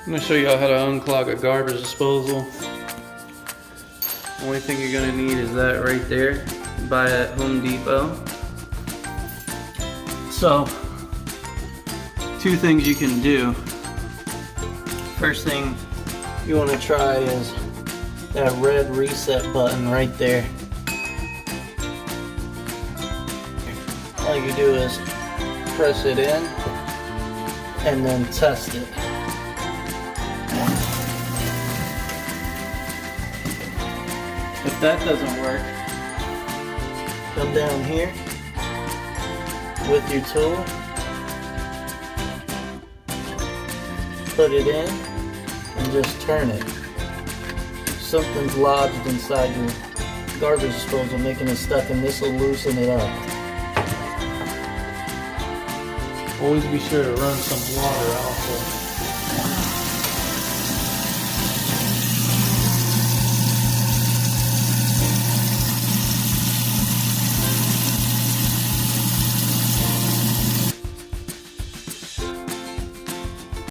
I'm going to show y'all how to unclog a garbage disposal. Only thing you're going to need is that right there. Buy it at Home Depot. So, two things you can do. First thing you want to try is that red reset button right there. All you do is press it in and then test it. If that doesn't work, come down here with your tool, put it in, and just turn it. Something's lodged inside your garbage disposal making it stuck, and this will loosen it up. Always be sure to run some water also.